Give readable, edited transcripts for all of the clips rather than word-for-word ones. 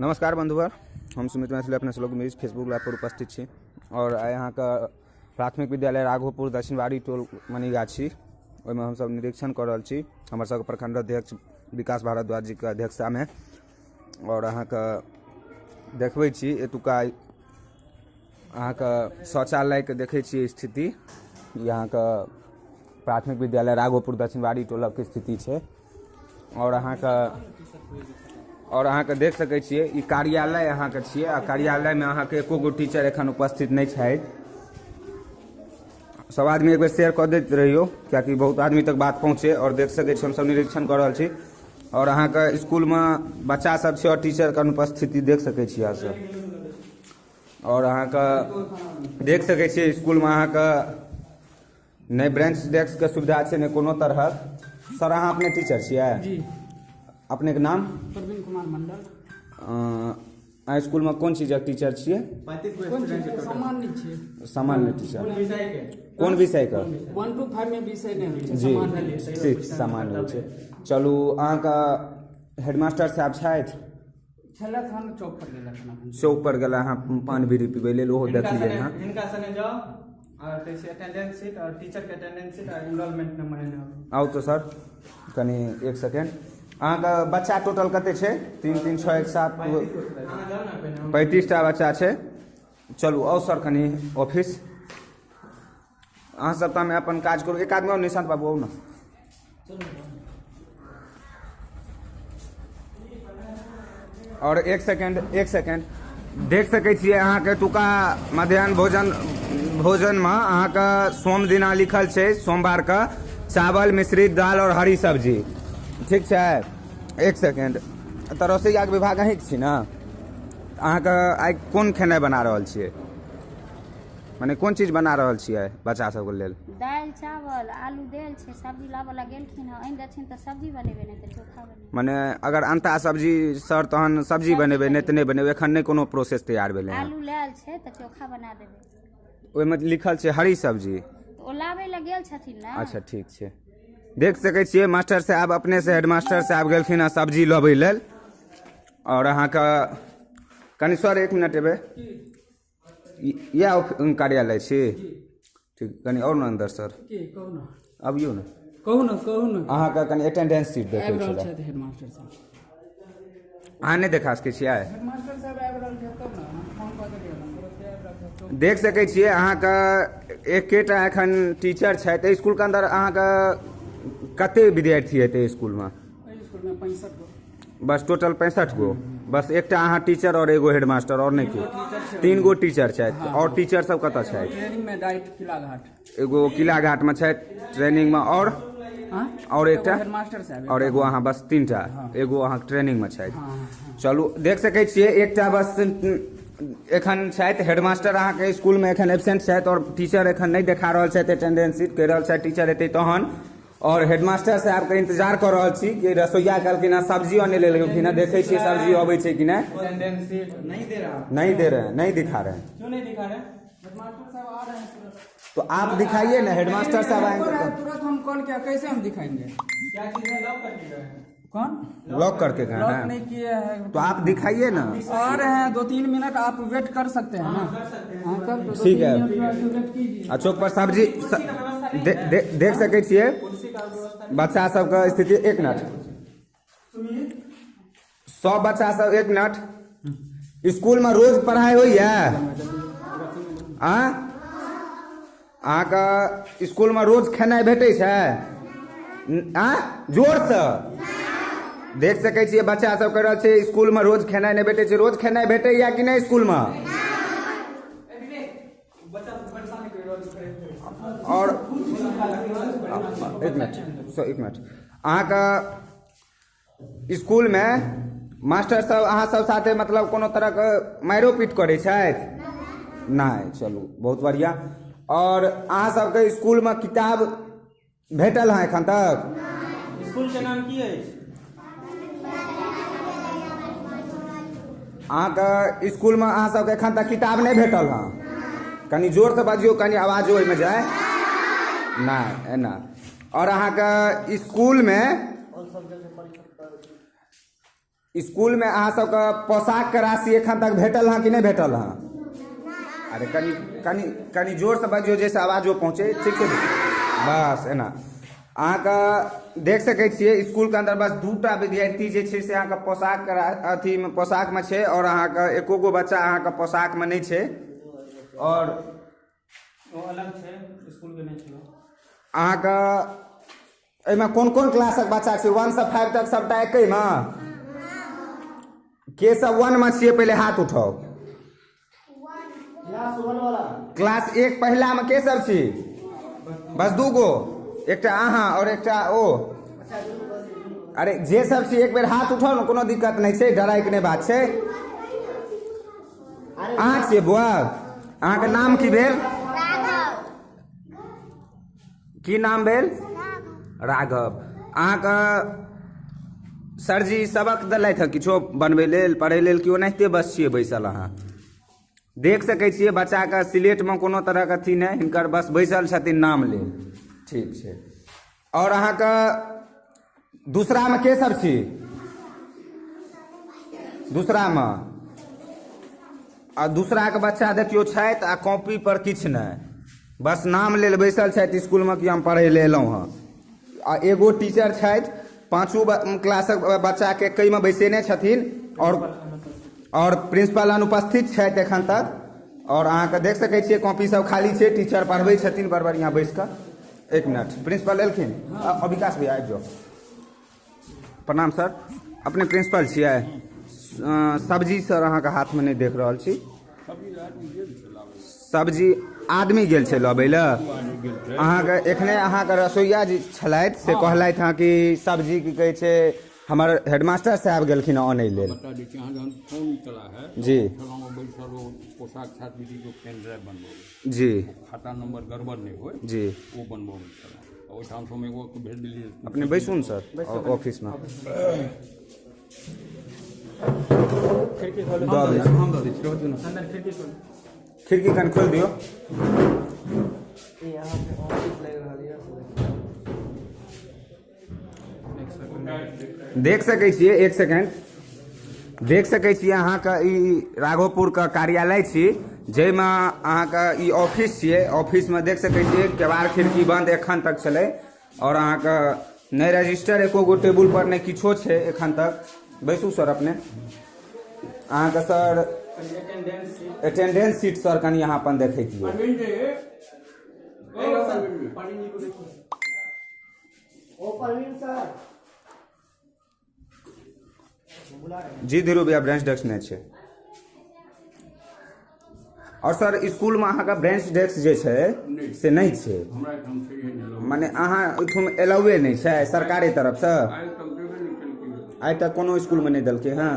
नमस्कार बंधुवर, हम सुमित मैथिली अपने लोग मेरी फेसबुक लाइव पर उपस्थित छी और यहाँ का प्राथमिक विद्यालय राघोपुर दक्षिणवाड़ी टोल मनीगाछी में हम सब निरीक्षण कर रहा छी। हमारे सब प्रखंड अध्यक्ष विकास भारद्वाज जी के अध्यक्षता में और यहाँ का देखबै छी एतुका यहाँ का शौचालय के देखे छी स्थिति। यहाँ का प्राथमिक विद्यालय राघोपुर दक्षिणवाड़ी टोल के स्थिति है और अहाँ के देख सकै छियै ई कार्यालय अहाँ के छियै आ कार्यालय में अहाँ के एको गो टीचर एखन उपस्थित नहीं छथि। सब आदमी एक बेर शेयर कर दैत रहियो कियाकि बहुत आदमी तक बात पहुँचे और देख सकै छी हम सब निरीक्षण कर रहल छी और अहाँ के स्कूल में बच्चा सब छै और टीचर के अनुपस्थिति देख सकै छी अहाँ सब। और अहाँ के देख सकै छियै स्कूल में अहाँ के नहीं ब्रेंच डेस्क के सुविधा छै नहीं कोनो तरहक। सर अहाँ अपने टीचर छियै? जी। अपने के नाम? प्रवीण कुमार मंडल। स्कूल में कौन चीज टीचर छियै? सामान्य छियै। सामान्य टीचर कौन विषय का? 1 to 5 में विषय नहीं होइ छै, जी सामान्य ठीक सामान्य होइ छै। चलू अहाँ का हेडमास्टर साहब छथि? छलै थान चौक पर गेला। चौक पर गेला अहाँ पान बीड़ी पीबै लेल ओहो देखलियै अहाँ? हिनका सने जाओ और तैसे अटेंडेंस शीट और टीचर के अटेंडेंस शीट और एनरोलमेंट नंबर लेने आओ तो सर कनी एक सेकेंड। अहाँ का बच्चा टोटल कते छै? 3 3 6 1 7 35 टा बच्चा छै। चलू आओ सर कनी ऑफिस अहाँ सब में अपन काज करू। एक आदमी और निशांत बाबू आओ ना। और एक सेकेंड देख सकै छियै अहाँ के तुका मध्याह्न भोजन में अहाँ का सोम दिना लिखल छै सोमवार का चावल मिश्रित दाल और हरी सब्जी ठीक है। एक सेकेंड तो रसोईया के विभाग अहीं छी ना? अहाँ का आई कौन खेनाई बना रहल छियै? माने कौन चीज बना रहल छियै बच्चा सब के लेल? दाल चावल आलू देल छै, सब्जी लाबला गेलखिन हँ आनि देथिन तऽ सब्जी बनेबै नहि तऽ चोखा बनेबै। माने अगर अंता सब्जी सर तहन सब्जी बनेबै नहीं तऽ नहीं बनेबै? एखन नहीं कोनो प्रोसेस तैयार भेलै? आलू लेल छै तऽ चोखा बना देबै। ओहिमे लिखल छै हरी सब्जी। ओ लाबै लए गेल छथिन ना। अच्छा ठीक छै। देख सकै छियै मास्टर साहब अपने से हेडमास्टर साहब गेलखिन हँ सब्जी लबै लेल और अहाँ का कनि सर 1 मिनट एबै। यह कार्यालय छी ठीक कनि और ना अंदर सर अबियो ना कहू ना अहाँ का कनि अटेंडेंस शीट देखै छलै हेडमास्टर साहब अहाँ नहीं देखा सकै छियै? हेडमास्टर साहब आबि रहल छै तब ना हम फोन कऽ देलियै। देख सकै छियै अहाँ का एकेटा एखन टीचर छथि स्कूल के अंदर। अहाँ का कते विद्यार्थी हेतै स्कूल में? स्कूल में 65 गो बस टोटल 65 गो। बस एकटा अहाँ टीचर और एगो हेडमास्टर और नहीं के 3 गो टीचर छथि। और टीचर सब कतऽ छथि? ट्रेनिंग में डाइट किलाघाट एगो किलाघाट में छथि ट्रेनिंग में और एकटा हेडमास्टर साहब और एगो अहाँ बस 3 टा एगो अहाँ ट्रेनिंग में छथि। चलू देख सकै छियै एकटा बस एखन छथि हेडमास्टर अहाँ के स्कूल में एखन एब्सेंट छथि और टीचर एखन नहीं देखा रहल छथि अटेंडेंस शीट कहि रहल छथि टीचर एतै तहन। और हेडमास्टर साहब के इंतजार कर रहल छी कि रसोईया कहलखिन हँ सब्जी आने ले लेलखिन हँ। देखै छियै सब्जी अबै छै कि नहीं? अटेंडेंस शीट नहीं दे रहे हैं नहीं दिखा रहे हैं। क्यों नहीं दिखा रहे? हेडमास्टर साहब आ रहे हैं तो आप दिखाइए ना हेडमास्टर साहब आएंगे तुरंत हम कॉल किया कैसे हम दिखाएंगे? क्या चीज है लॉक करके गए हैं? कौन लॉक करके गए लॉक हैं? नहीं किए हैं तो आप दिखाइए ना। आ रहे हैं 2-3 मिनट आप वेट कर सकते हैं ना? हाँ तब ठीक है। वेट कीजिए। चौक पर सब्जी देख सकै छियै बच्चा सब का स्थिति। 1 मिनट 100 बच्चा सब 1 मिनट स्कूल में रोज पढ़ाई होइए? अहाँ का स्कूल में रोज खेनाई भेटै छै? जोर से देख सकै छियै बच्चा सब कह रहल छै स्कूल में रोज खेनाई नहीं भेटै छै। रोज खेनाई भेटैया कि नहीं स्कूल में? और 1 मिनट अहाँ का स्कूल में मास्टर सब अहाँ सब साथे मतलब कोनो तरह के मारो पीट करै छथि? नहीं। चलू बहुत बढ़िया। और अहाँ सबके स्कूल में किताब भेटल है एखन तक? स्कूल के नाम की है? अहाँ का स्कूल में अहाँ सबके एखन तक किताब नहीं भेटल है? कनी जोर से बाजियो कनी आवाजो में जाए ना एना। और अहाँ का स्कूल में स्कूल में अहाँ सबके पोशाक के राशि एखन तक भेटल हँ कि नहीं भेटल हँ? अरे कनी कनी कनी जोर से बाजियो जैसे आवाजो पहुँचे, ठीक है? बस एना अहाँके देख सकै छियै स्कूल के अंदर बस 2टा विद्यार्थी जे छै से अहाँके पोशाक के अथी में पोशाक में छै और अहाँके एको गो बच्चा अहाँके पोशाक में नहीं छै और वो अलग छै, स्कूल के नहीं छै। अहाँके एहिमे कोन कोन क्लासक बच्चा छै? 1 से 5 तक सबटा एकै मे? के सब 1 में छियै पहले हाथ उठाओ। क्लास 1 पहिला में के सब छी? बस 2 गो, एकटा अहाँ और एकटा ओ। अरे जे सब छी एक बेर हाथ उठाओ ने, कोनो दिक्कत नहीं छै, डराय के नहीं बात छै। अहाँ छियै बौआ? अहाँके नाम की भेल? की नाम भेल? राघव। अहाँके सरजी सबक देलथि हँ किछो बनबै लेल, पढ़ै लेल, कि ओनाहिते बस छियै बैसल? अहाँ देख सकै छियै बच्चाके सिलेट में कोनो तरहके अथी नहीं, हिनकर बस बैसल छथिन नाम लेल, ठीक छै। और अहाँके दूसरा में के सब छी? दूसरा में आ दूसरा के बच्चा देखियो छथि आ कॉपी पर किछु नहीं, बस नाम लेल बैसल छथि स्कूल में कि हम पढ़ै ले एलहुँ हँ। आ एगो टीचर छथि 5वीं क्लासक बच्चा के कई में बैसेने छथिन और प्रिंसिपल अनुपस्थित छथि एखन तक। और अहाँके देख सकै छियै कॉपी सब खाली छै, टीचर पढ़बै छथिन बड़ बढ़िया बैस कऽ। 1 मिनट, प्रिंसिपल एलखिन? विकास भैया आबि जाओ। प्रणाम सर, अपने प्रिंसिपल छियै? सब्जी सर अहाँके हाथ में नहीं देख रहल छी। सब्जी आदमी गेल छै लबै लए? अहाँके एखने अहाँके रसोइया जी छलथि से कहलथि हँ कि सब्जी की कहै छै हमर हेडमास्टर साहब गेलखिन आनै लेल। जी पोशाक छात्रवृत्ति जो पेन ड्राइव बनबो जी, खाता नंबर गड़बड़ नहीं हो जी, वो बनबो ओहिठाम से हम एगो भेज दिलिए। अपने बैसू न सर ऑफिस में। खिड़की खोल दऽ दै छी, हम दऽ दै छी, रहू दियौ न। अंदर खिड़की खोल। खिड़की कन खोल दियो। देख सकै छियै, 1 सेकेंड, देख सकै छियै अहाँके ई राघोपुर का कार्यालय छी, जाहिमे अहाँके ई ऑफिस छियै। ऑफिस में देख सकै छियै केवाड़ खिड़की बंद एखन तक छलै और अहाँके नहीं रजिस्टर एको गो टेबुल पर नहीं किछो छै एखन तक। बैसू सर अपने। अहाँके सर अटेंडेंस सीट सर कनी यहाँ अपन देखै दियौ। जी धीरू भैया ब्रांच डेस्क नहीं छै। और सर स्कूल में अहाँके ब्रांच डेस्क जे छै से नहीं छै, माने अहाँ ओहिठाम एलाउए नहीं छै सरकारी तरफ से? आइ तक कोनो स्कूल में नहीं देलकै हँ?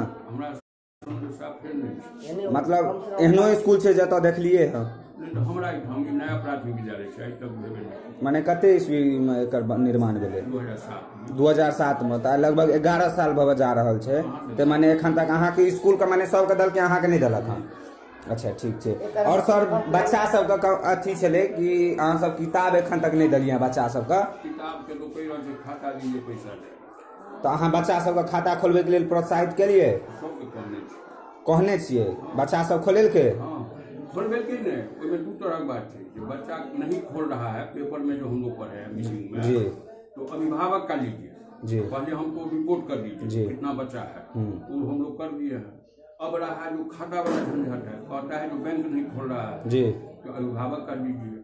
मतलब एहनो स्कूल छै जतऽ देखलिए हँ? नया प्राथमिक विद्यालय छै, आइ तक भेबे नहि। माने कते ईस्वी में एकर निर्माण भेलै? 2007 में। तऽ लगभग 11 साल भऽ जा रहल छै। तऽ माने एखन तक अहाँके स्कूल के माने सबके देलकै, अहाँके नहीं देलक हँ? अच्छा ठीक छै। और सर बच्चा सबके अथी छलै कि अहाँ सब किताब एखन तक नहीं देलियै बच्चा सबके? किताब के लोग कहि रहल छै खाता दिए पैसा दे, तऽ अहाँ बच्चा सबके खाता खोलबै के लेल प्रोत्साहित केलियै? सबके कहने छियै बच्चा सब खोलेलकै? खोलबेलकै नहीं। ओहिमे 2 तरह की बात है कि बच्चा नहीं खोल रहा है, पेपर में जो हम लोग पढ़े हैं मीटिंग में, जी, तो अभिभावक का लीजिए जी, पहले हमको रिपोर्ट कर दीजिए जी, कितना बच्चा है, वो हम लोग कर दिए हैं। अब रहा है जो खाता वाला झंझट है, कहता है जो बैंक नहीं खोल रहा है, जी, तो अभिभावक कर दीजिए।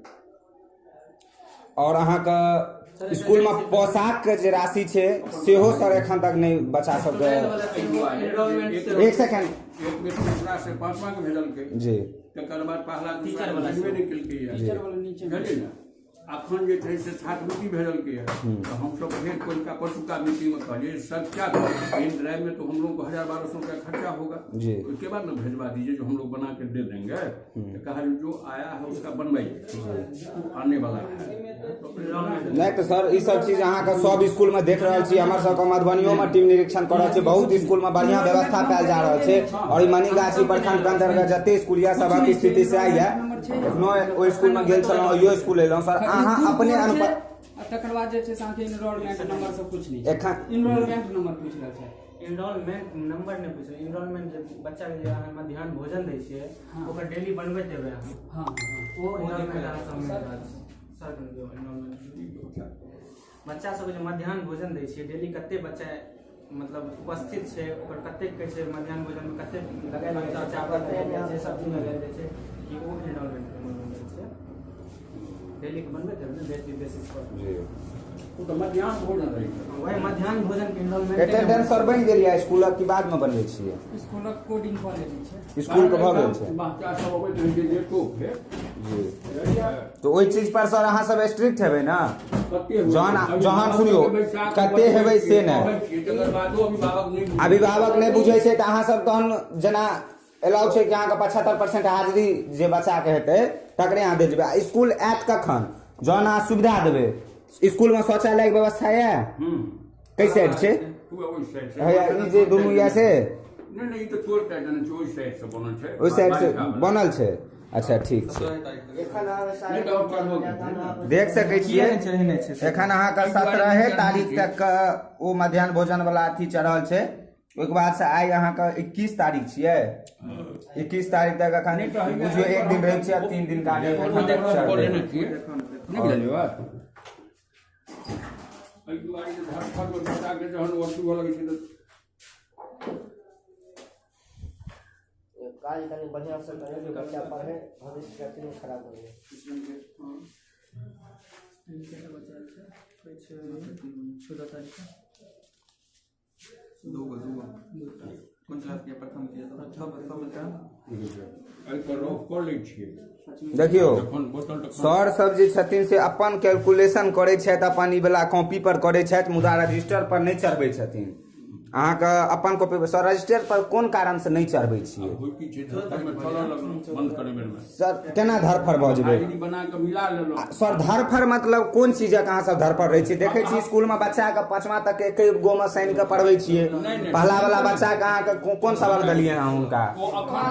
और अहाँके स्कूल में पोशाक के जे राशि छै सेहो सर एखन तक नहीं बच्चा सबके? 1 सेकेंड, एक बेर दूसरा से 5वां के भेजलकै जी, तकर बाद पहला टीचर वाला भेजबे नहीं केलकै है, टीचर वाला नीचे भेजै ना। अखन जे छै से छात्रवृत्ति भेजलकै है, तो हम सब फिर कोलका परसुका मीटिंग में कहलिए सर क्या करें, पेन ड्राइव में तो हम लोग को 1000-1200 रुपया खर्चा होगा, जी, उसके बाद ना भेजवा दीजिए जो हम लोग बना के दे देंगे। तो कहा जो आया है उसका बनवाइए, तो आने वाला है। नहीं तो सर ई सब चीज अहाँके सब स्कूल में देख रहल छी, हमर सबके मधुबनियो में टीम निरीक्षण कर रहल छै, बहुत स्कूल में बढ़िया व्यवस्था पायल जा रहल छै। और ई मनीगाछी प्रखंड के अंतर्गत जते स्कूलिया सबक स्थिति से आइए, एखनो ओहि स्कूल में गेल छलहुँ, इहो स्कूल एलहुँ सर। अहाँ अपने आ तकर बाद जे छै से अहाँके इनरोलमेंट नंबर सब कुछ नहीं एखन इनरोलमेंट नंबर पूछ रहल छै इनरोलमेंट नंबर नहीं पूछ इनरोलमेंट जे बच्चा के जे अहाँ मध्याह्न भोजन दै छियै ओकर डेली बनबैत देबै अहाँ हाँ ओ इनरोलमेंट अहाँ सब मिल रहल छै सर इनरोलमेंट बच्चा सबके जे मध्याह्न भोजन दै छियै डेली कते बच्चा मतलब उपस्थित छै ओकर कते कहै छै मध्याह्न भोजन में कते लगायल जाइ छै चावल लगायल जाइ छै सब्जी लगायल जाइ छै ई ओ इनरोलमेंट के बनबै छै डेली के बनबैत देबै ने डेली बेसिस पर जी वो तो मध्याह्न भोजन रही है। वही मध्याह्न भोजन के इनरोलमेंट अटेंडेंस सर बनि गेल या स्कूलक की बाद में बनबै छियै स्कूलक कोडिंग कऽ लेने छै स्कूल के भऽ गेल छै बच्चा सब अबैत रहै छै जे टोक है जी तो ओहि चीज पर सर अहाँ सब स्ट्रिक्ट हेबै ना जहन सुनियो कते हेबै से नहि अभिभावक नहि बुझै छै तऽ अहाँ सब तहन जेना एलाउ छै कि अहाँके 75% हाजिरी जे बच्चा के हेतै तकरे अहाँ दे देबै स्कूल आयत कखन जहन अहाँ सुविधा देबै स्कूल में शौचालय के व्यवस्था है कई साइड छै ई जे दुनू या से नहीं तो तोड़ टाइट है ओई साइड से बनल छै ओहि साइड से बनल छै अच्छा ठीक छै देख सकै छियै एखन अहाँके 17 तारीख तक ओ मध्याह्न भोजन वाला अथी चढ़ल छै ओहिके बाद से आइ अहाँके 21 तारीख छियै 21 तारीख तक अखन बुझियो एक दिन रहै छै 3 दिन का नहीं बुझलियै बात एहि दुआरे जे धर्मफल में बच्चा के जहन वस्तु हो लगै छै काज कनी बढ़िया से करें जो बच्चा पढ़े भविष्य के नहीं खराब हो जाए 14 तारीख दो कौन क्लास के प्रथम के एहि पर रोक कऽ लै छियै देखियो जखन बोतल सर सब जे छथिन से अपन कैलकुलेशन करै छथि अपन ई वाला कॉपी पर करै छथि मुदा रजिस्टर पर नहि चढ़बै छथिन अहाँके अपन कॉपी पर सर रजिस्टर पर कोन कारण से नहीं चढ़बै छियै होई की छै धरफर में चलऽ लगल बंद करे बेर में सर केना धरफर भऽ जेबै हाजिरी बना के मिला लेलहुँ सर धरफर मतलब कोन चीजक अहाँ सब धरफर रहै छियै देखै छी स्कूल में बच्चा के 5वां तक एके गो में साइन के पढ़बै छियै पहला वाला बच्चा के अहाँके कोन सबक देलियै अहाँ हुनका ओ अखन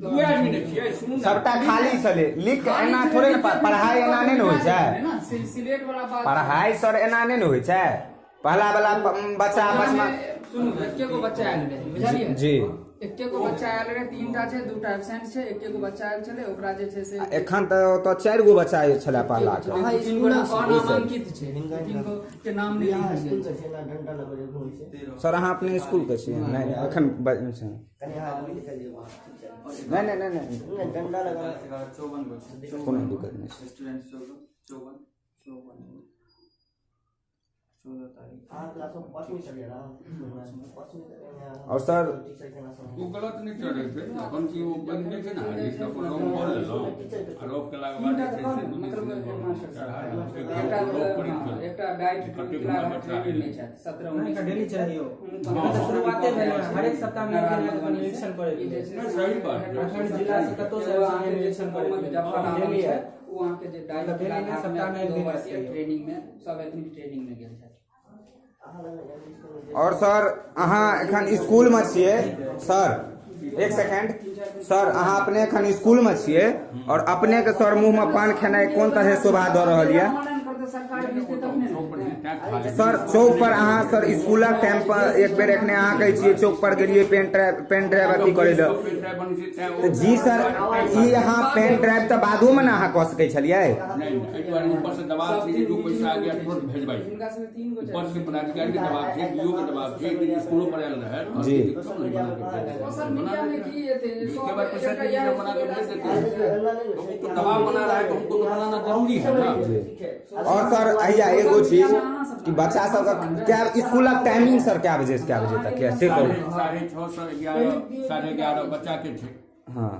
दुए आदमी देखिए सुनू ना सबटा खाली छलै लिख के एना थोड़े ने पढ़ाई एना नहि ने होइ छै सिलेट वाला बात पढ़ाई सर एना नहि ने होइ छै पहला वाला बच्चा 5वां सुनू एके गो बच्चा आयल रहे बुझलियै जी एके गो बच्चा आयल रहे 3टा छै 2टा एब्सेंट छै एके गो बच्चा आयल छलै ओकरा जे छै से एखन तऽ 4 गो बच्चा छलै पहला के 3 गो नामांकित छै 3 गो के नाम नहीं यहाँ लिखल स्कूल छै से ना डंडा लगे घुमै छै सर अहाँ अपने स्कूल के छियै नहीं एखन कनी यहाँ लिख दियौ नहीं डंडा लगा 54 गो छै कोनो दिक्कत नहीं स्टूडेंट 54 14 तारीख हां क्लास में 5वीं चल रहा 5वीं और सर टीचर के नाम वो गलत नहीं चढ़े थे अपन की वो बन गए थे ना इसका प्रोग्राम बोल ले लो आरोप के लाग बाद एकटा डाइट ट्रेनिंग नहीं छै 17 नहीं का डेली चाहिए तो शुरुआते भेल हर एक सप्ताह में निरीक्षण करे सही बात है अखन जिला से कतो से निरीक्षण करे डेली है वहां के जे डाइट डेली में सप्ताह में एक दिन ट्रेनिंग में सब एथनिक ट्रेनिंग में गेल छै और सर अहाँ एखन स्कूल में छियै सर एक सेकंड सर अहाँ अपने एखन स्कूल में छियै और अपने के सर मुंह में पान खेनाइ कोन तरह शोभा दऽ रहल यऽ सर चौक पर अहाँ सर स्कूलक टाइम पर एक बेर एखने अहाँ कहै छियै चौक पर गेलियै पेन ड्राइव अथी करै लए तऽ जी सर ई अहाँ पेन ड्राइव तऽ बादो में ना अहाँ कऽ सकै छलियै नहीं एहि दुआरे ऊपर से दबाव छै जो पैसा आ गया तुरंत भेजबाई ऊपर से पदाधिकारी के दबाव छै डीओ के दबाव छै कि स्कूलों पर आयल रहे जी सोशल मीडिया में की एते इसके बाद पैसा टीचर बना के भेज देते हैं तो दबाव बना रहा है तो हमको तो बनाना जरूरी है ना और सर अहिया एगो चीज कि बच्चा सब क्या स्कूलक टाइमिंग सर क्या बजे से क्या बजे तक है से कहू 6:30 से 11 11:30 बच्चा के छै हाँ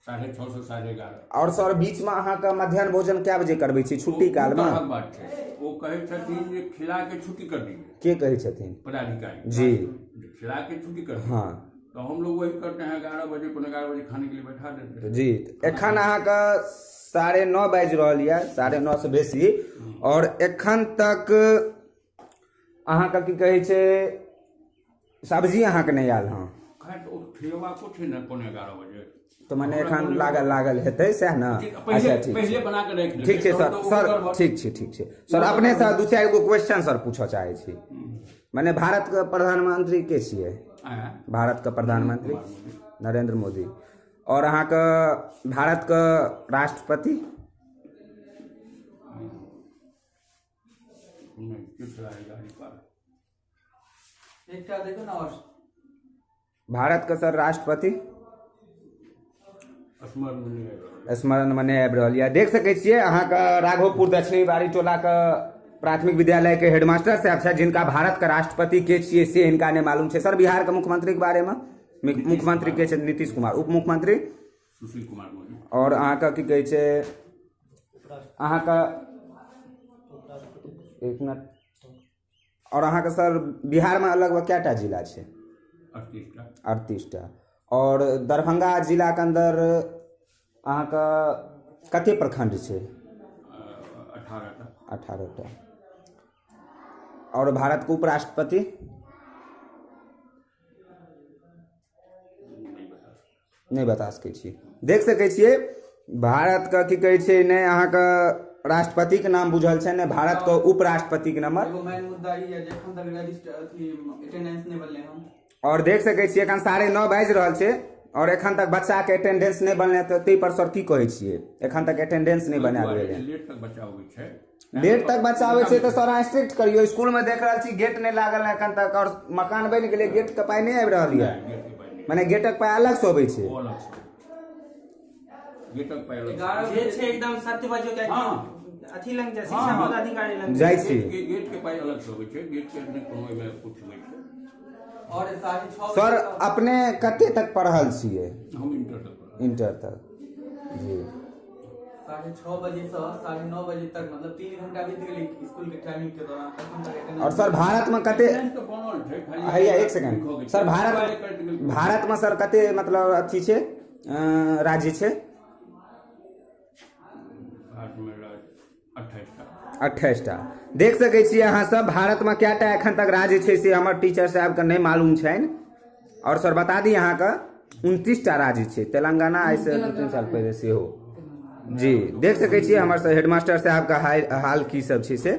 6:30 से 11:30 और सर बीच में अहाँ के मध्याह्न भोजन क्या बजे करबै छी छुट्टी काल में बात छै वो कहै छथिन जे खिला के छुट्टी कर दिए के कहै छथिन पदाधिकारी जी खिला के छुट्टी कर हाँ तो हम लोग वही करते हैं 11 बजे 11 बजे खाने के लिए बैठा देते हैं जी एखन अहाँ के 9:30 बाजि रहल यऽ 9:30 से बेसी और एखन तक अहाँ के की कहै छै सब्जी अहाँ के नहीं आयल हाँ अखन तो खेलवा को थे ना पौने 11 बजे तो मने एखन लागल हेतै सएह न। अच्छा ठीक पहले छै बना के रख ले ठीक छै सर सर ठीक छै सर अपने से दू चारि गो क्वेश्चन सर पूछऽ चाहै छी। मने भारत के प्रधानमंत्री के छियै? भारत के प्रधानमंत्री नरेंद्र मोदी। और अहाँके भारत के राष्ट्रपति? देखो ना और भारत के सर राष्ट्रपति स्मरण मने आबि रहल यऽ। देख सकै छियै अहाँके राघोपुर दक्षिणी बाड़ी टोला के प्राथमिक विद्यालय के हेडमास्टर साहब छथि जिनका भारत के राष्ट्रपति के छियै से हिनका नहि मालूम छै। सर बिहार के मुख्यमंत्री के बारे में? मुख्यमंत्री के छथि नीतीश कुमार, उप मुख्यमंत्री सुशील कुमार मोदी, और अहाँके की कहै छै अहाँके एक मिनट, और अहाँके सर बिहार में लगभग कएटा जिला छै? 38टा। और दरभंगा जिला के अंदर अहाँके कते प्रखंड छै? 18टा। और भारत के उपराष्ट्रपति? नहीं बता सकै छी। देख सकै छियै भारत के की कहै छै ने अहाँके राष्ट्रपति के नाम बुझल छै ने भारत के उपराष्ट्रपति के नंबर। एगो मेन मुद्दा ई है जे एखन तक रजिस्टर अटेंडेंस नहीं बनले हम। और देख सकै छियै एखन 9:30 बाजि रहल छै और एखन तक बच्चा के अटेंडेंस नहीं बनले तऽ तै पर सर की कहै छियै? एखन तक अटेंडेंस नहीं बनाएल गेलै। लेट तक बच्चा होबै छै, लेट तक बच्चा आबै छै तऽ सर अहाँ स्ट्रिक्ट करियौ। स्कूल में देख रहल छी गेट नहीं लागल है एखन तक, और मकान बनि गेलै गेट के पाई नहीं आबि रहल यऽ। माने गेटक पाई अलग से अबै छै। गेटक पाई अलग 11 जे छै एकदम सत्य बाजो के अथी लंग जे शिक्षा पदाधिकारी लंग जाइ छी। गेट के पाई अलग से अबै छै, गेट के नहि कोनो एमे कुछ होइ छै। और 6:30 सर अपने कते तक पढ़ल छियै? हम इंटर तक इंटर तक जी। 6:30 बजे से 9:30 बजे तक मतलब 3 घंटा बीत गेलै स्कूल के टाइमिंग के दौरान तखन तक अटेंडेंस। और सर भारत में कते हैया एक सेकंड सर भारत भारत में सर कते मतलब अथी छै राज्य छै? 28टा। देख सकै छियै अहाँ सब भारत में कएटा एखन तक राज्य छै से हमर टीचर साहब के नहीं मालूम छनि। और सर बता दी अहाँ के 29टा राज्य छै। तेलंगाना आइ से 2-3 साल पहले सेहो जी। देख सकै छियै हमर सर हेडमास्टर साहब का हाल की सब छै से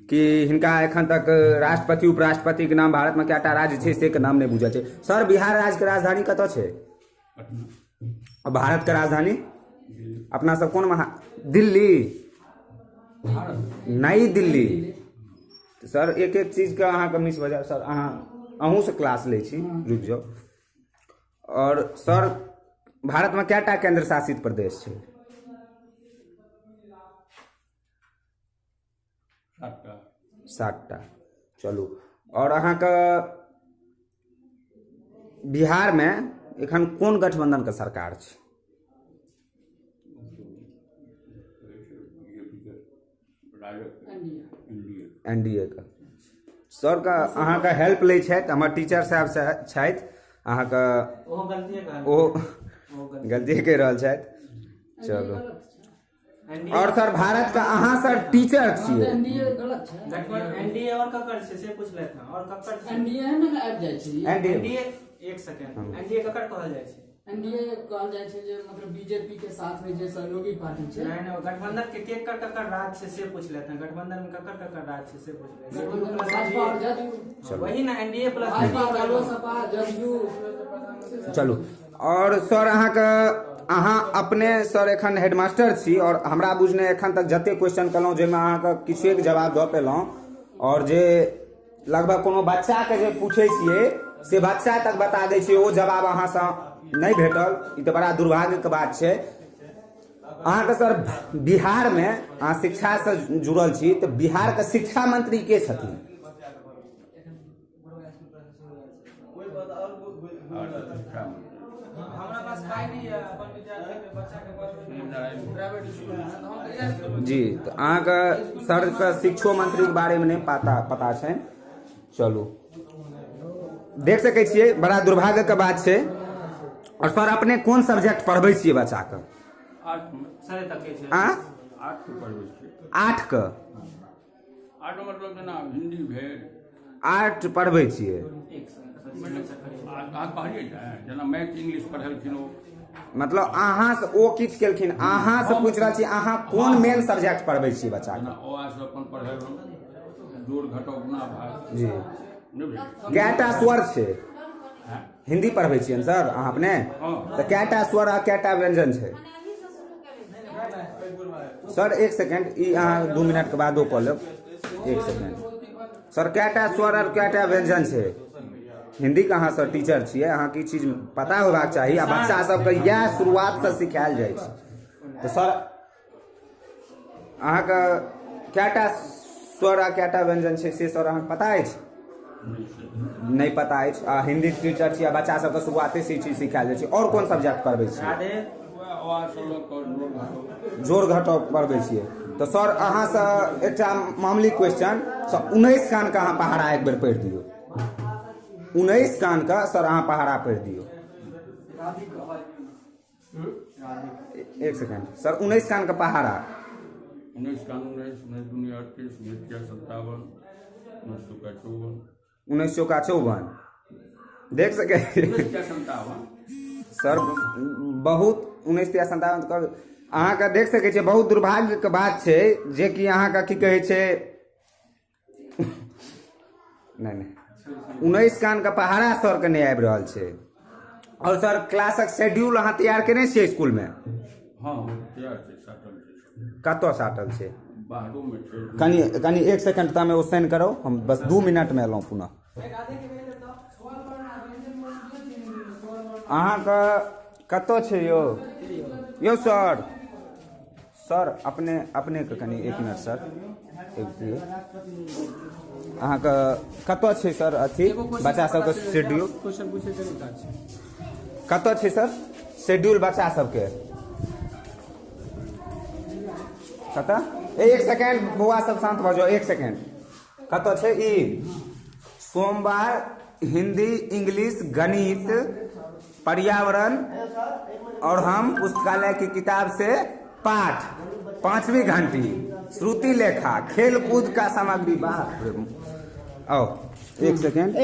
कि हिनका एखन तक राष्ट्रपति उपराष्ट्रपति के नाम भारत में कएटा राज्य छै से के नाम नहीं बुझल छै। सर बिहार राज्य के राजधानी कतऽ छै? भारत के राजधानी अपना सब कोन दिल्ली? नई दिल्ली। सर एक एक चीज का अहाँ के मिस भऽ जाय। सर अहूँ से क्लास ले छी, रुक जाओ। और सर भारत में कएटा केंद्र शासित प्रदेश छै? 7टा। चलू। और अहाँ के बिहार में एखन कोन गठबंधन के सरकार छै? एनडीए का। सर का अहाँ का हेल्प ले छथि हमर टीचर साहब छथि अहाँ का ओहो गलती कहि रहल छथि। चलो। और सर भारत का अहाँ सर टीचर छियै? एनडीए और ककर छै से पूछ लेत हैं। और ककर एनडीए में आबि जाइ छै। एनडीए एक सेकंड एनडीए ककर कहल जाइ छै? एनडीए कहल जाइ छै जे मतलब बीजेपी के साथ में जे सहयोगी पार्टी छै। नहीं गठबंधन के ककर राज छै से पूछ लेते हैं। गठबंधन में ककर राज छै से पूछ लेते हैं। गठबंधन में भाजपा और जदयू। वही ना एनडीए प्लस भाजपा रालोसपा जदयू। चलू। और सर अहाँ अपने सर एखन हेडमास्टर छी और हमरा बुझने एखन तक जते क्वेश्चन केलहुँ जाहिमे अहाँके किछु एक जवाब दऽ पेलहुँ और जे लगभग कोनो बच्चा के जे पूछे छियै से बच्चा तक बता दै छियै ओ जवाब अहाँ से नहीं भेटल। ई तो बड़ा दुर्भाग्य के बात छै। अहाँके सर बिहार में अहाँ शिक्षा से जुड़ल छी तो बिहार के शिक्षा मंत्री के छथिन? जी तो अहाँके सर के शिक्षो मंत्री के बारे में नहीं पता छै। चलू। देख सकै छियै बड़ा दुर्भाग्य के बात छै। और सर अपने कोन सब्जेक्ट पढ़बै छियै बच्चा के? 8 के। 8 मतलब जेना हिंदी भेल 8 पढ़बै छियै। अहाँ कहलियै ने जेना मैथ इंग्लिश पढ़लखिन ओ मतलब अहाँ से ओ किछु केलखिन, अहाँ से पूछ रहल छी अहाँ कोन मेन सब्जेक्ट पढ़बै छी बच्चा जेना ओ आ से अपन पढ़ेलहुँ जोड़ घटाव गुणा भाग जी। नहि बुझलियै? कैटा स्वर छै, हैं? हिंदी पढ़बै छियै ने सर अहाँ अपने, तऽ कैटा स्वर आ कैटा व्यंजन छै सर? एक सेकेंड, ई अहाँ 2 मिनट के बादो कऽ लेब। एक सेकेंड सर, कैटा स्वर और कैटा व्यंजन छै? हिंदी के अहाँ सर टीचर छियै, अहाँके ई चीज पता होबाक चाही, आ बच्चा सबके इएह शुरुआत से सिखायल जाइ छै। तऽ सर अहाँके कैटा स्वर आ कैटा व्यंजन छै से सर अहाँके पता अछि? नहीं पता अछि। आ हिंदी टीचर छियै, बच्चा सबके शुरुआते से ई चीज सिखायल जाइ छै। और कोन सब्जेक्ट पढ़बै छियै? ओ आ से लऽ कऽ जोड़ घटाव जोड़ घटाव पढ़बै छियै। तऽ सर अहाँ से एकटा मामूली क्वेश्चन, सर 19 कान के अहाँ पहाड़ा एक बेर पढ़ि दियौ। 19 कान का सर अहाँ पहाड़ा पढ़ि दियौ। एक सेकेंड सर, 19 कान का पहाड़ा 19 का 19 19 दूनी 38 19 57 19 का 54 19 चौका 54 देख सके 19 का 57 सर बहुत 19 या 57 अहाँके देख सकै छियै। बहुत दुर्भाग्य के बात छै जे कि अहाँके की कहै छै नहीं 19 कान का पहाड़ा सर के नहीं आबि रहल छै। और सर क्लासक शेड्यूल अहाँ तैयार केने छियै स्कूल में? हाँ तैयार छै, साटल छै, कतऽ साटल छै? बाहरो में छै। कनी एक सेकंड तमे ओ सेंड करो, हम बस 2 मिनट में एलहुँ पुनः। अहाँके कतऽ छै यौ सर? सर अपने के कनी 1 मिनट सर, अहाँके कतऽ छै सर अथी बच्चा सबके शेड्यूल? क्वेश्चन पूछे के नहीं काज छै। कतऽ छै सर शेड्यूल बच्चा सबके? कतऽ? एक सेकेंड बौआ सब शांत भऽ जाओ, 1 सेकेंड। कतऽ छै ई? सोमवार हिंदी, इंग्लिश, गणित, पर्यावरण और हम पुस्तकालय की किताब से पाठ, 5वीं घंटी, श्रुति लेखा, खेल कूद का सामग्री। आओ 1 सेकेंड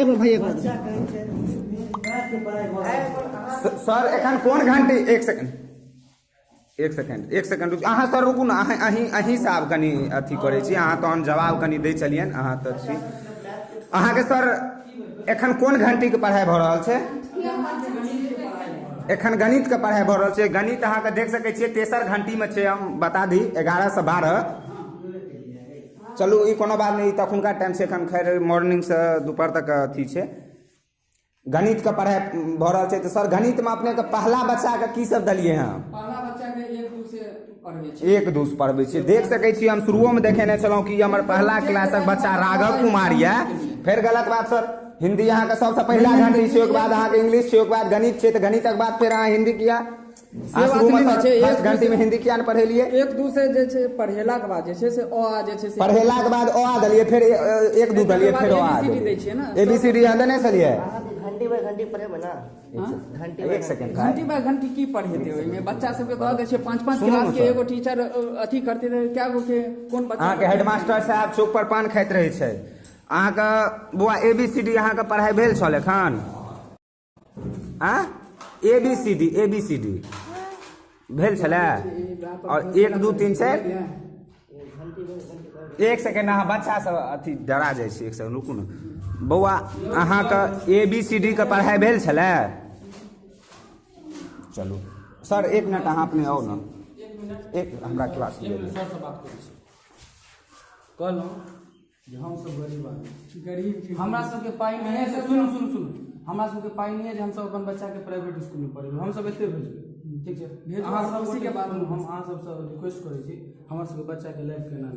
सर, एखन कोन घंटी? 1 सेकेंड अहाँ सर रुकू ना, अहीं से आब कनी अथी करै छी, अहाँ तहन जवाब कनी दै चलियन। अहाँ तऽ छी, अहाँके सर एखन कोन घंटी के पढ़ाई भऽ रहल छै? एखन गणित के पढ़ाई भऽ रहल छै। गणित अहाँके देख सकै छियै 3 घंटी में छै, हम बता दी 11 से 12। चलू ई कोनो बात नहीं, तखुनका टाइम से एखन खैर मॉर्निंग से दोपहर तक अथी छै। गणित के पढ़ाई भऽ रहल छै। तऽ सर गणित में अपने के पहला बच्चा के की सब दलिए हैं? पहला बच्चा के 1 2 से पढ़बै छी। 1 2 से पढ़बै छी। देख सकै छी हम शुरुओ में देखेने छलहुँ कि हमर पहला क्लासक बच्चा राघव कुमार यऽ। फेर गलत बात सर, हिंदी अहाँ के सबसे पहला घंटी छै, ओकर बाद अहाँ के इंग्लिश छै, ओकर बाद गणित छै, तऽ गणितक बाद फेर अहाँ हिंदी किया? फर्स्ट घंटी में हिंदी किया नहीं पढ़ेलिए? 1 2 से जे छै पढ़ेला के बाद जे छै से अ आ जे छै से पढ़ेला के बाद अ आ दलिए, फिर 1 2 दलिए, फिर अ आ ABCD दै छियै ना। ABCD यहाँ देने छलिए। घंटी बाय घंटी पढ़ेबै ना? घंटी बाय 1 सेकेंड घंटी बाय घंटी की पढ़ेतै? ओइ में बच्चा सबके दऽ दै छै 5 क्लास के एगो टीचर अथी करते रहे, क्या गो के कोन बच्चा अहाँ के हेडमास्टर साहब चौक पर पान खाइत रहे छै। अहाँ के बुआ ABCD अहाँ के पढ़ाई भेल छल एखन? ABCD भेल छलै? और 1 2 3 4 1 सेकेंड अहाँ बच्चा सब अथी डरा जाइ छै। 1 सेकेंड रुकू ने बौआ, अहाँ के ABCD के पढ़ाई भेल छलै? चलू सर 1 मिनट अहाँ अपने आओ ना, एक हमरा क्लास ले सर से बात करै छी। कहलहुँ जे हम सब गरीब आदमी, गरीब हमरा सबके पाइ नहीं है। सुनू हमरा सबके पाइ नहीं है जे हम सब अपन बच्चा के प्राइवेट स्कूल में पढ़ेबै। हम सब एते भेजबै, ठीक छै? अहाँ सब उसी के बाद हम अहाँ सबसे रिक्वेस्ट करै छी, हमर सबके बच्चा के लाइफ केना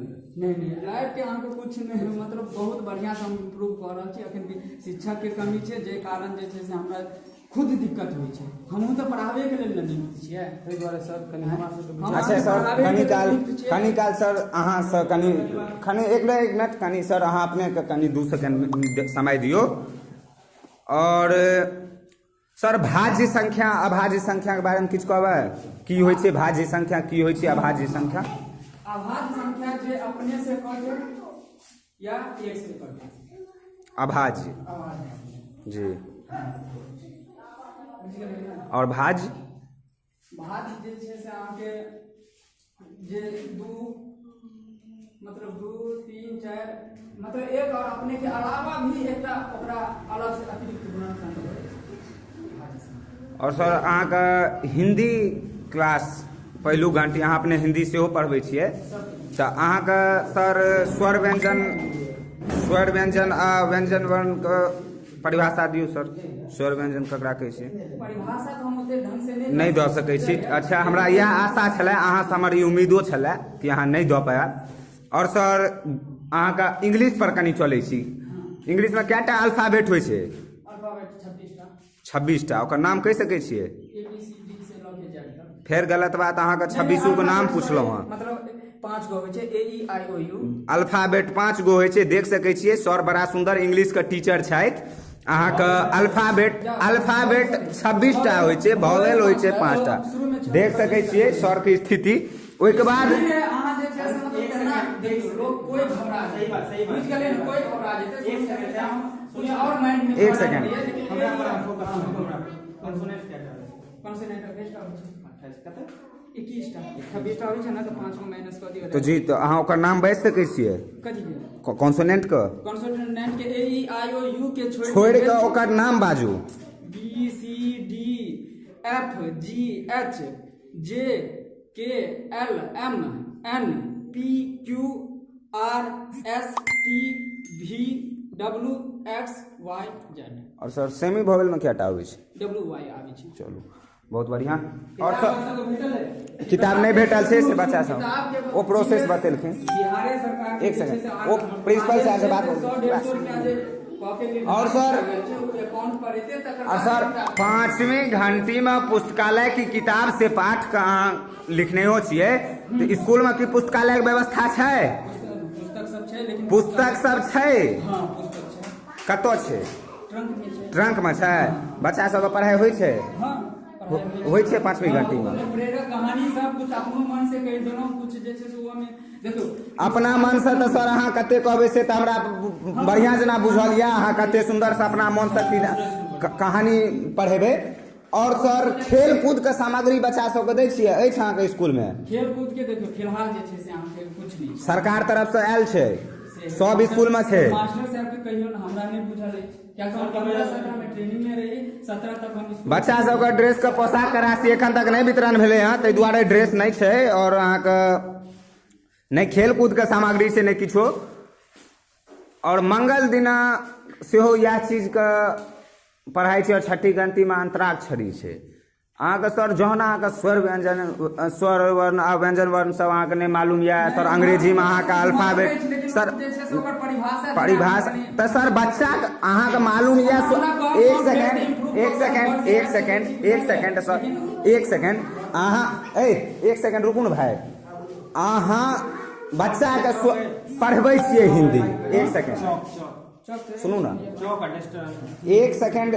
नहीं लाइफ के अहाँके कुछ नहीं, मतलब बहुत बढ़िया से हम इम्प्रूव कर रहल छी। अखन भी शिक्षक के कमी छै, जे कारण जे छै से हमरा खुद दिक्कत होइ छै। हमहूँ तऽ पढ़ाबे के लेल नियुक्त छियै, ताहि दुआरे सर कनि हमरा सबके अच्छा सर कनी काल सर अहाँ से कनी एक मिनट कनी सर अहाँ अपने के कनी 2 सेकेंड समय दियो। और सर भाज्य संख्या अभाज्य संख्या के बारे में किछु कहबै? की होइ छै भाज्य संख्या, की होइ छै अभाज्य संख्या? अभाज्य संख्या जे अपने से कटे या एक से कटे अभाज्य जी। बुझि गेलियै ने? और भाज भात जे छै से अहाँके जे मतलब 2 3 4 मतलब एक और अपने के अलावा भी एकटा ओकरा अलग से अतिरिक्त गुणनखंड होय। और सर अहाँके हिंदी क्लास पहिलू घंटी अहाँ अपने हिंदी सेहो पढ़बै छियै तऽ अहाँके सर स्वर व्यंजन आ व्यंजन वर्णके परिभाषा दियौ सर। स्वर व्यंजन ककरा कहै छियै? परिभाषा तो हम ओते ढंग से नहीं दऽ सकै छी। अच्छा, हमरा यह आशा छलै, अहाँसँ हमर ई उम्मीदो छलै कि अहाँ नहीं दऽ पायब। और सर अहाँके इंग्लिश पर कनि चलै छी। इंग्लिशमे कएटा अल्फाबेट होइ छै? अल्फाबेट 26टा। 26टा। ओकर नाम कहि सकै छियै? ABCD से लऽ के Z तक। फेर गलत बात, अहाँके 26 गो नाम पुछलहुँ हँ। मतलब 5 गो होइ छै AEIOU। अल्फाबेट 5 गो होइ छै, देख सकै छियै। सर बड़ा सुंदर इंग्लिशके टीचर छथि। अहाँके अल्फाबेट 26टा होइ छै, वॉवेल होइ छै 5टा। देख सकै छियै सरके स्थिति। ओहिके बाद अहाँ जे छै से मतलब केना देखियो लोग कोई घबरा जाए। सही बात बुझ गेलियै ने? कोई घबरा जेतै। एक सेकंड हम कुछ और माइंड में एक सेकंड। हमरा कॉन्सोनेंट क्या है? कॉन्सोनेंट बेस्ट होइ छै 28 21टा 26टा होइ छै ना, तऽ 5 गो माइनस कऽ दियौ। तो जी, तो अहाँ ओकर नाम बाजि सकै छियै कथि के? कॉन्सोनेंटके? कॉन्सोनेंट के AEIOU के छोड़ि कऽ ओकर नाम बाजू। BCD FGH JKLMNPQRSTVWXYZ। और सर सेमी वॉवेलमे कएटा आबै छै? WY आबै छै। चलू, बहुत बढ़िया। और सर किताब नहीं भेटल छै से बच्चा सब ओ प्रोसेस बतेलखिन। बिहार सरकार एक सेकंड, वो प्रिंसिपल साहब से बात और सर अकाउंट पर एते तक। और सर 5वीं घंटी में पुस्तकालय की किताब से पाठ का अहाँ लिखने हो छियै, तो स्कूल में की पुस्तकालय के व्यवस्था छै? पुस्तक सब छै, लेकिन पुस्तक सब छै? हां पुस्तक छै। कतौ छै? ट्रंक में छै। ट्रंक में छै। बच्चा सबके पढ़ाई होइ छै? हां होइ छै 5वीं घंटी में। प्रेरक कहानी सब कुछ अपनो मन से कहि देलहुं, कुछ जे छै से ओ में देखो अपना मन से तो सर अहाँ कते कहबै से तो हमरा बढ़िया जना बुझल यऽ। अहाँ कते सुंदर से अपना मन से कहानी पढ़ेबै। और सर खेल कूद के सामग्री बच्चा सबके दै छियै अछि अहाँके स्कूल में? खेल कूद के देखियो फिलहाल जे छै से अहाँके कुछ नहीं सरकार तरफ से आयल छै, सब स्कूल में छै। मास्टर साहब के कहियो ना, हमरा नहीं बुझल अछि। क्या हम 15-17 में ट्रेनिंग में रही, 17 तक हम बच्चा सबके ड्रेस के पोशाक के राशि एखन तक नहीं वितरण भेलै हँ, ताहि दुआरे ड्रेस नहीं छै। और अहाँके नहीं खेल कूद के सामग्री से नहीं किछो। और मंगल दिना सेहो यह चीज के पढ़ाई छै। और छठी घंटी में अंतराक्षरी छै। अहाँके सर जहन अहाँके स्वर वर्ण आ व्यंजन वर्ण सब अहाँके नहीं मालूम यऽ सर, अंग्रेजी में अहाँके अल्फाबेट सर परिभाषा तो सर बच्चा अहाँके मालूम यऽ। एक सेकंड अहाँ एक सेकंड रुकू ने भाई। अहाँ बच्चा के पढ़बै छियै हिंदी? एक सेकंड सुनू ना, एक सेकंड।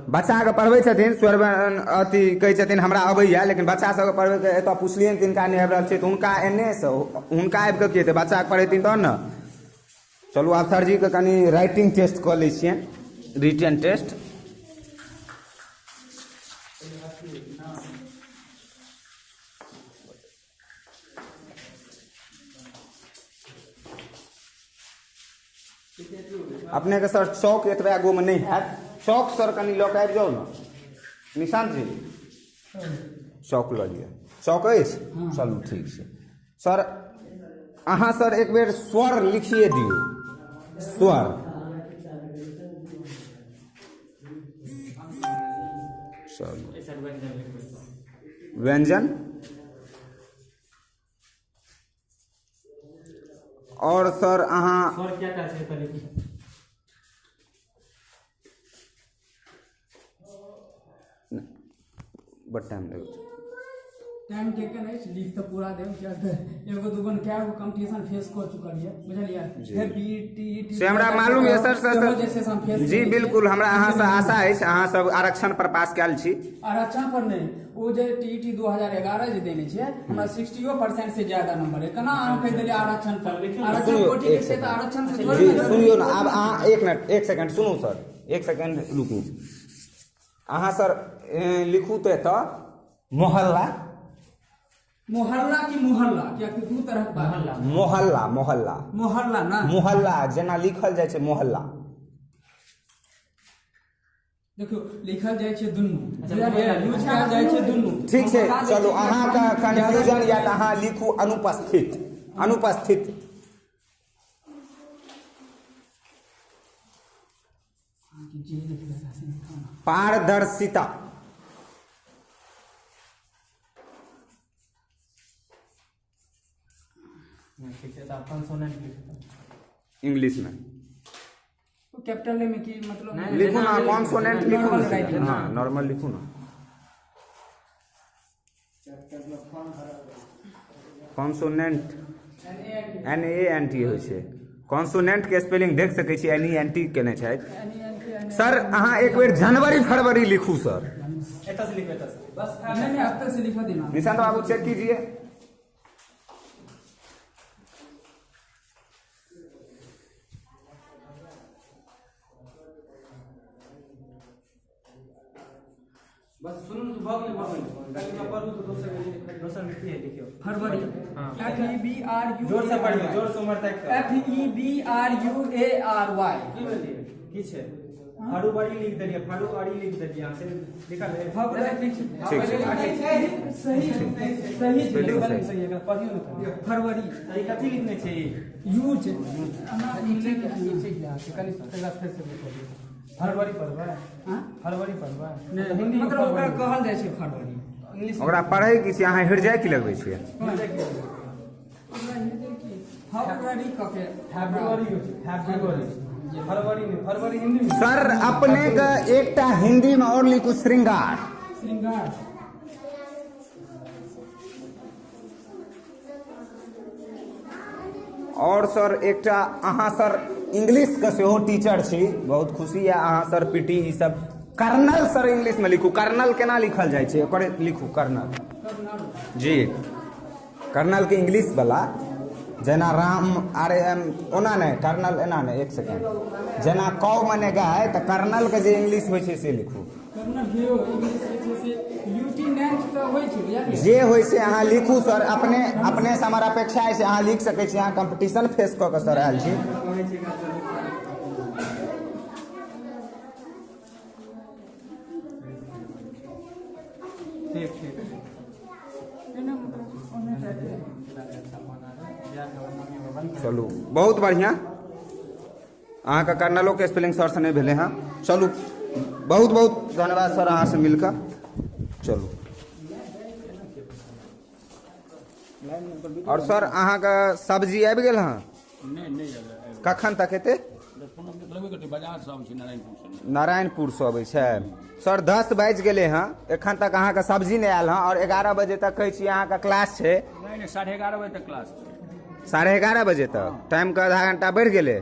बच्चा के पढ़बै छथिन स्वर अथी कहै छथिन हमरा अबैया, लेकिन बच्चा सबके पढ़बै के एतऽ पुछलियनि तिनका नहि आबि रहल छै, तऽ हुनका एन्ने से हुनका आबि कऽ की हेतै? बच्चा के पढ़ेथिन तहन ने। चलू आब सर जी के कनि राइटिंग टेस्ट कऽ लै छियनि, रिटन टेस्ट। अपने के सर चौक एतबा गो में नहीं हैत। चौक सर कनि लऽ के आबि जाउ ने निशांत जी, चौक लऽ लिअ। चौक अछि? चलू ठीक छै सर। अहाँ सर एक बेर स्वर लिखिए दियौ। स्वर चलू, व्यंजन। और सर अहाँ बट टाइम लगै छै। टाइम टेकन है, लिख तो पूरा देव। क्या एगो दुगन क्या गो कंपटीशन फेस कर चुकल है, बुझलिए? फिर बीटीटी से हमरा मालूम है सर। जी जी बिल्कुल, हमरा अहाँ से आशा है, अहाँ सब आरक्षण पर पास कैल छी। आरक्षण पर नहीं, वो जो टीटी 2011 जे देने छे, हमरा 60% से ज्यादा नंबर है। केना हम कह देलिए आरक्षण पर? आरक्षण कोटि के से तो आरक्षण से थोड़ी जी सुनियो ना, अब अहाँ एक मिनट एक सेकंड सुनू सर, एक सेकेंड रुकू। अहाँ सर लिखू तो एतऽ मोहल्ला मोहल्ला की मोहल्ला क्या दू तरह के बात मोहल्ला मोहल्ला मोहल्ला ना मोहल्ला जेना लिखल जाइ छै मोहल्ला। देखियो लिखल जाइ छै दुनू यूज कयल जाइ छै दुनू। ठीक छै चलू अहाँके कन्फ्यूजन या तऽ अहाँ लिखू अनुपस्थित। अनुपस्थित पारदर्शिता ठीक है, तो आप consonant लिखो। इंग्लिश में कैपिटल में की मतलब नहीं, लिखू ना कॉन्सोनेंट लिखू Normal writing, ना। हाँ नॉर्मल लिखू ना। कॉन्सोनेंट NANT होइ छै। कॉन्सोनेंट के स्पेलिंग देख सकै छी NENT केने छथि सर। अहाँ एक बेर जनवरी फरवरी लिखू सर। एतऽ से लिखो, एतऽ से। बस नहीं अब तक से लिखा देना। निशांत बाबू चेक कीजिए। बस सुनू तो भाग ले कल मैं पढ़ूं तो दोसर में की है लिखियो। फरवरी हाँ। FEBRU जोर से पढ़ियो, जोर से उम्र तक। FEBRUARY की बोलिए की छै? फरवरी लिख देलिए, फरवरी लिख देलिए, यहां से लिखल है फरवरी ठीक छै। सही सही बिल्कुल सही। सही है, पढ़ियो ना। फरवरी सही कथी लिखने छै? यूज फरवरी पढ़बै? हां फरवरी पढ़बै? हिंदी मतलब ओकरा कहल जाइ छै फरवरी। इंग्लिश ओकरा पढ़ै की छी अहाँ हृदय की लगबै छियै? फरवरी कके फरवरी फरवरी में फरवरी हिंदी में सर अपने के एकटा हिंदी में और लिखू श्रृंगार। श्रृंगार और सर एकटा अहाँ सर इंग्लिश के सेहो टीचर छी, बहुत खुशी है अहाँ सर पीटी ई सब। कर्नल सर इंग्लिश में लिखू। कर्नल केना लिखल जाइ छै ओकर लिखू कर्नल जी। कर्नल के इंग्लिश वाला जेना राम RM ओना नहीं, कर्नल एना नहीं। एक सेकेंड जेना कौ मने गाय तो कर्नल के जे इंग्लिश होइ छै से लिखू। कर्नल हियो इंग्लिश से ल्यूटिनेंट तो होय छै बुझलियै। जे होइ छै अहाँ लिखू सर। अपने से हमारा अपेक्षा है से अहाँ लिख सकै छी। अहाँ कंपटीशन फेस कऽ के सर आयल छी। ठीक ठीक चलू बहुत बढ़िया। अहाँ के कर्नलो के स्पेलिंग सर से नहीं भेले हैं। चलू बहुत बहुत धन्यवाद सर अहाँ से मिलकर। चलू और सर अहाँ का सब्जी आबि गेल हँ? कखन तक हेतै? नारायणपुर से अबै छै सर। 10 बाजि गेलै हँ, एखन तक अहाँ के सब्जी नहीं आयल हँ। और 11 बजे तक कहै छी अहाँ का क्लास छै। नहीं 11:30 बजे तक क्लास छै। 11:30 बजे तक टाइम का आधा घंटा बढ़ गेलै।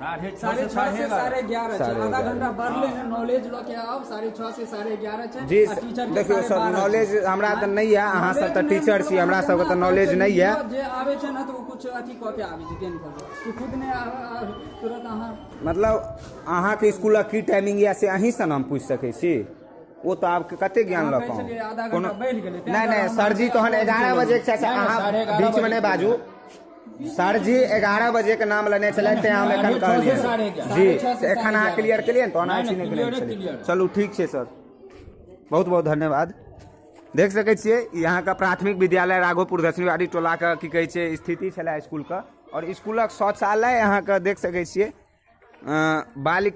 6:30 से 11:30 छै। आधा घंटा बढ़ले है। नॉलेज ल के आओ 6:30 से 11:30 छै। जी आ टीचर के देखियो सर 12:30 नॉलेज हमरा तऽ नहीं है। अहाँ सब तऽ टीचर छी, हमरा सब के तऽ नॉलेज नहीं है। जे आवे छै ना तो कुछ अथी क के आवे छै गेन क के। खुद ने तुरंत अहाँ मतलब अहाँ के स्कूल की टाइमिंग या से अहीं से हम पूछ सकै छी? वो तो आपके कते ज्ञान अहाँ लऽ कहै छलियै आधा कोनो घंटा बढ़ि गेलै। नहीं नहीं सर जी तहन 11 बजे के छै। अहाँ बीच में नहीं बाजू। सर जी 11 बजे के नाम लेने चले थे हम एखन कहलिए जी। एखन अहाँ क्लियर केलिए तो अहाँ छी नहीं क्लियर छलिए। चलू ठीक छै सर, बहुत बहुत धन्यवाद। देख सकै छियै यहाँ का प्राथमिक विद्यालय राघोपुर दक्षिणवाड़ी टोला का की कहै छै स्थिति छलै स्कूल का। और स्कूलक शौचालय यहाँ का देख सकै छियै बालिका